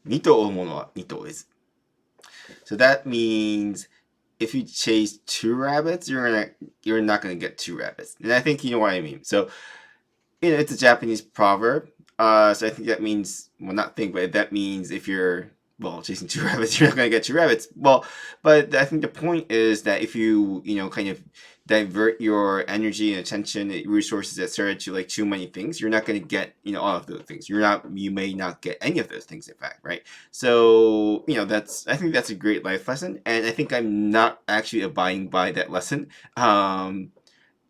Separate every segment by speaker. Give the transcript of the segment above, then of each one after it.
Speaker 1: 2頭追うものは2頭追えず. So that means if you chase 2 rabbits, you're not gonna get 2 rabbits. And I think you know what I mean. So it's a Japanese proverb. So I think that means, well, not think, but that means if you're chasing 2 rabbits, you're not gonna get 2 rabbits. Well, but I think the point is that if you kind of divert your energy and attention, resources, etc., to like too many things, you're not going to get all of those things. You may not get any of those things, in fact, right? So I think that's a great life lesson, and I think I'm not actually abiding by that lesson.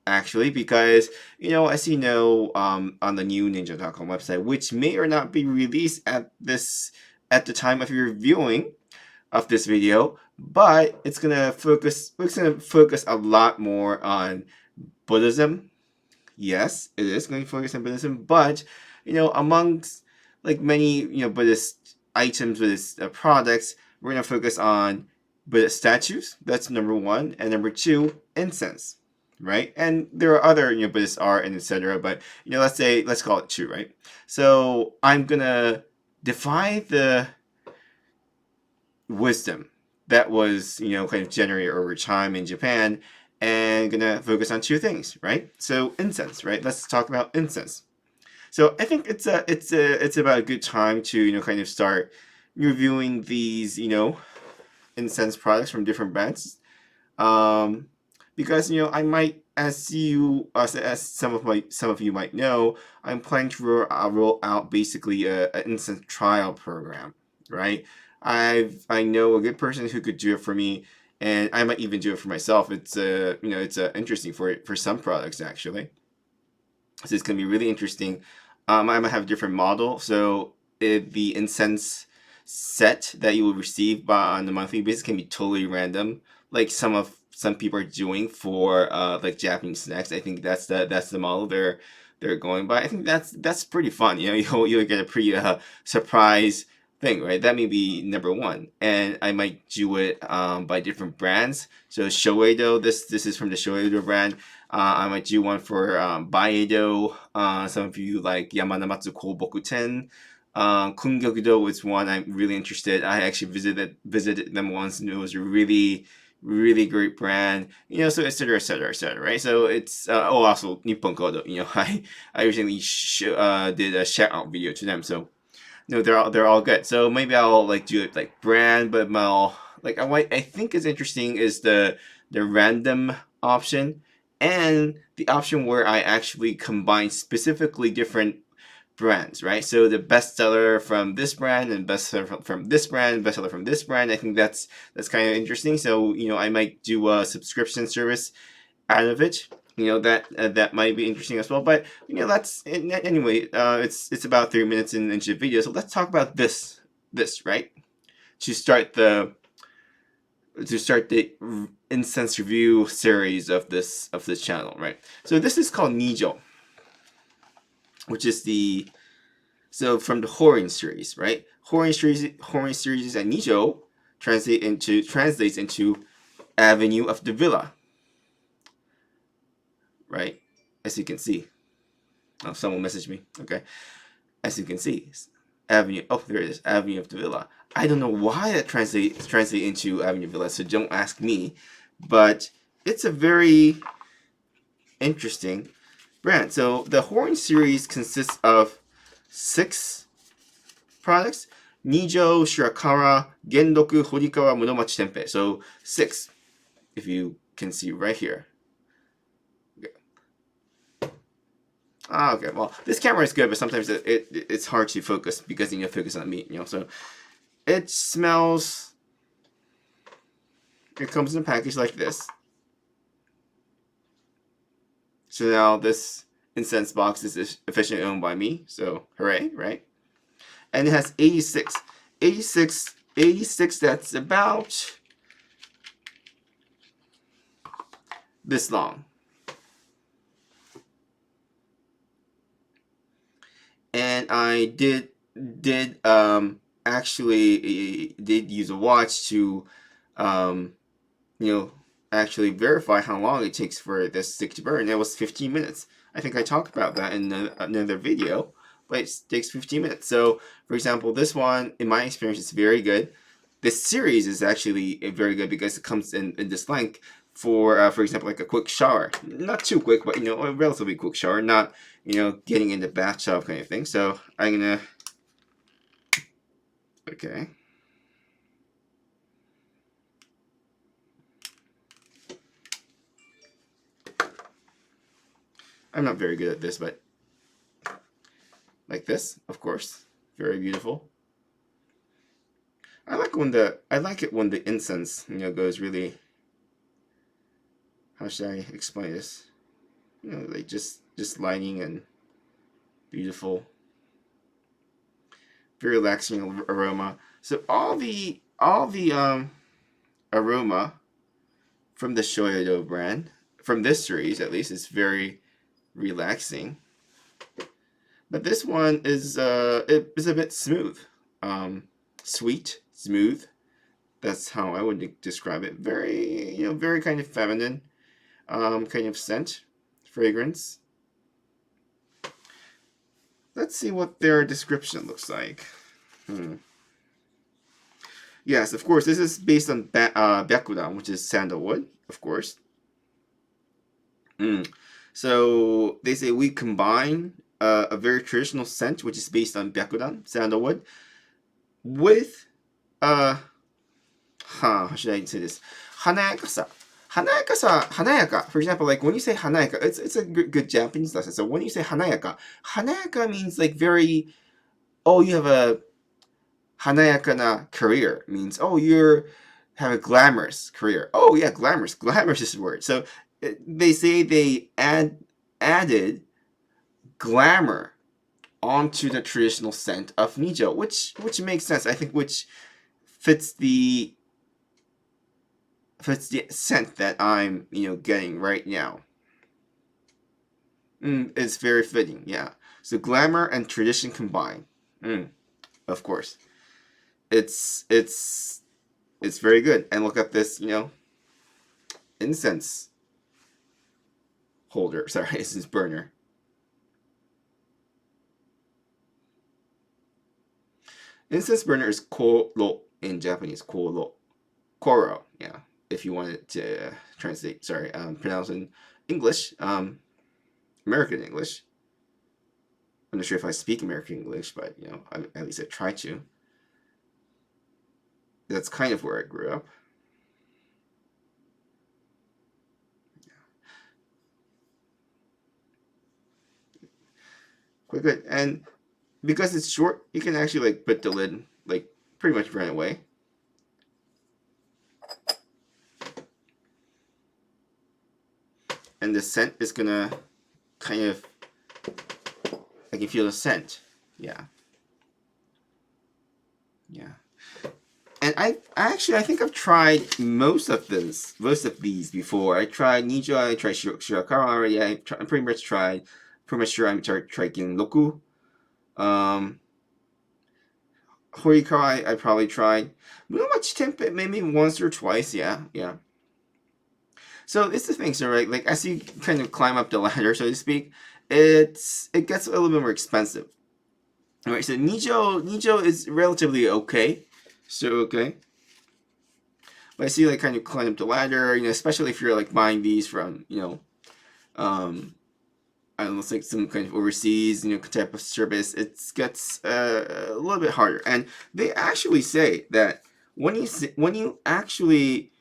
Speaker 1: Actually, because as you know, on the new Ninja.com website, which may or not be released at the time of your viewing of this video, but it's gonna focus a lot more on Buddhism. Yes, it is going to focus on Buddhism, but amongst like many Buddhist items, Buddhist products, we're gonna focus on Buddhist statues. That's number one, and number two, incense. Right, and there are other Buddhist art and etc. But let's call it two, right? So I'm gonna defy the wisdom that was kind of generated over time in Japan, and gonna focus on two things, right? So incense, right? Let's talk about incense. So I think it's about a good time to kind of start reviewing these incense products from different brands, because I might, as some of you might know, I'm planning to roll out basically an incense trial program, right? I know a good person who could do it for me, and I might even do it for myself. It's interesting for some products actually. So it's gonna be really interesting. I might have a different model, so the incense set that you will receive on a monthly basis can be totally random, like some people are doing for like Japanese snacks. I think that's the model they're going by. I think that's pretty fun. You'll get a pretty surprise thing, right? That may be number one, and I might do it by different brands. So Shoyeido, this is from the Shoyeido brand. I might do one for Baedo. Some of you like Yamanamatsu Koboku-ten. Kungyokudo is one I'm really interested. I actually visited them once, and it was a really really great brand, so etc etc etc, right? So it's also Nippon Kodo. I recently did a shout out video to them, so they're all good. So maybe I'll like do it like brand, but I think is interesting is the random option, and the option where I actually combine specifically different brands, right? So the bestseller from this brand and bestseller from this brand, bestseller from this brand. I think that's kind of interesting. So I might do a subscription service out of it. That might be interesting as well. But that's anyway. It's about 3 minutes into the video. So let's talk about this right to start the incense review series of this channel, right? So this is called Nijo, which is from the Horin series, right? Horin series and Nijo translates into Avenue of the Villa, right? As you can see. Oh, someone messaged me. Okay. As you can see, Avenue. Oh, there it is. Avenue of the Villa. I don't know why that translates into Avenue of Villa, so don't ask me. But it's a very interesting brand. So the Horin series consists of 6 products. Nijo, Shirakara, Genroku, Horikawa, Munomachi Tenpei. So 6, if you can see right here. Okay. Well, this camera is good, but sometimes it's hard to focus because you focus on me. So it smells. It comes in a package like this. So now this incense box is officially owned by me. So hooray, right? And it has 86. That's about this long. And I did actually use a watch to actually verify how long it takes for this stick to burn. It was 15 minutes. I think I talked about that in another video. but it takes 15 minutes. So, for example, this one, in my experience, is very good. This series is actually very good because it comes in this length for example, like a quick shower. Not too quick, but a relatively quick shower. Not getting in the bathtub kind of thing. So I'm gonna okay. I'm not very good at this, but like this, of course, very beautiful. I like it when the incense goes really. How should I explain this? Like just lighting and beautiful, very relaxing aroma. So all the aroma from the Shoyeido brand, from this series at least, is very relaxing. But this one it is a bit smooth, sweet, smooth. That's how I would describe it. Very very kind of feminine, kind of scent, fragrance. Let's see what their description looks like. Yes, of course, this is based on Byakudan, which is sandalwood, of course. So they say we combine a very traditional scent, which is based on Byakudan, sandalwood, with how should I say this? Hanayakasa. Hanayaka. For example, like when you say hanayaka, it's a good Japanese lesson. So when you say hanayaka means like very, oh, you have a hanayaka na career. Means, oh, have a glamorous career. Oh yeah, glamorous. Glamorous is the word. So they say they added glamour onto the traditional scent of Nijo, which makes sense. I think which fits the scent that I'm getting right now. It's very fitting, yeah. So glamour and tradition combined. Of course, it's very good. And look at this, incense holder. Sorry, incense burner. Incense burner is koro in Japanese. Koro, yeah. If you wanted to translate, sorry, pronounce in English, American English. I'm not sure if I speak American English, but at least I try to. That's kind of where I grew up. Quite good. And because it's short, you can actually like put the lid like pretty much right away. And the scent is gonna kind of, I can feel the scent. Yeah. And I think I've tried most of these before. I tried Nijo, I tried Shirakawa already. I'm pretty much sure I'm tried Ginroku. Horikawa I probably tried. Muromachi Tempe maybe once or twice, yeah. So it's the thing, so right, like as you kind of climb up the ladder, so to speak, it gets a little bit more expensive. Alright, so Nijo is relatively okay. So okay. But I see like kind of climb up the ladder, especially if you're like buying these from, I don't know, like some kind of overseas, type of service, it gets a little bit harder. And they actually say that when you actually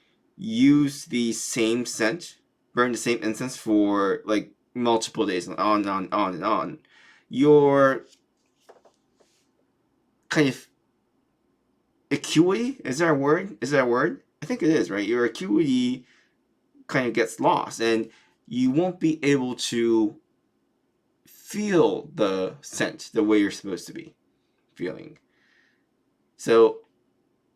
Speaker 1: use the same scent, burn the same incense for like multiple days, and on, your kind of acuity, is that a word? I think it is, right? Your acuity kind of gets lost, and you won't be able to feel the scent the way you're supposed to be feeling. So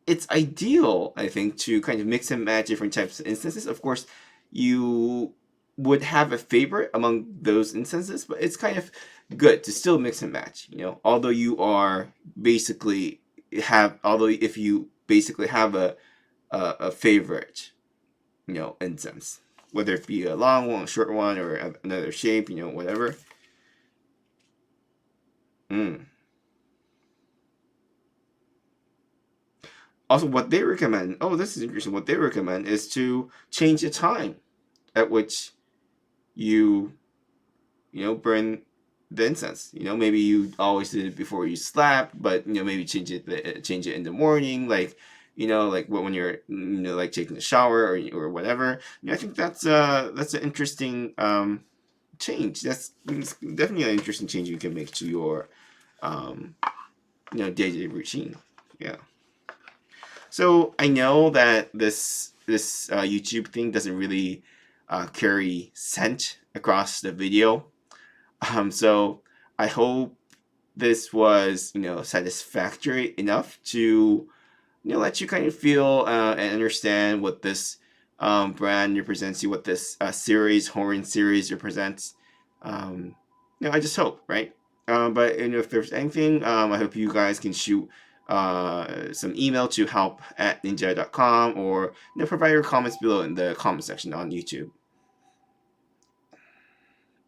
Speaker 1: it's ideal, I think, to kind of mix and match different types of instances. Of course, you would have a favorite among those instances, but it's kind of good to still mix and match, although you are basically if you basically have a favorite, incense, whether it be a long one, a short one, or another shape, whatever. Mm. Also, what they recommend, oh, this is interesting. What they recommend is to change the time at which you, burn the incense. Maybe you always did it before you slept, but maybe change it in the morning, like like when you're like taking a shower or whatever. I think that's an interesting change. It's definitely an interesting change you can make to your um, day-to-day routine. Yeah. So I know that this YouTube thing doesn't really carry scent across the video. So I hope this was satisfactory enough to let you kind of feel and understand what this brand represents you, what this Horin series represents. I just hope, right? But if there's anything, I hope you guys can shoot some email to help@ninja.com, or provide your comments below in the comment section on YouTube.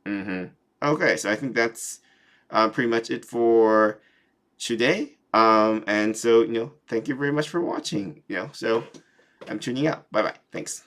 Speaker 1: Mm-hmm. Okay, so I think that's pretty much it for today. And so thank you very much for watching. So I'm tuning out. Bye bye. Thanks.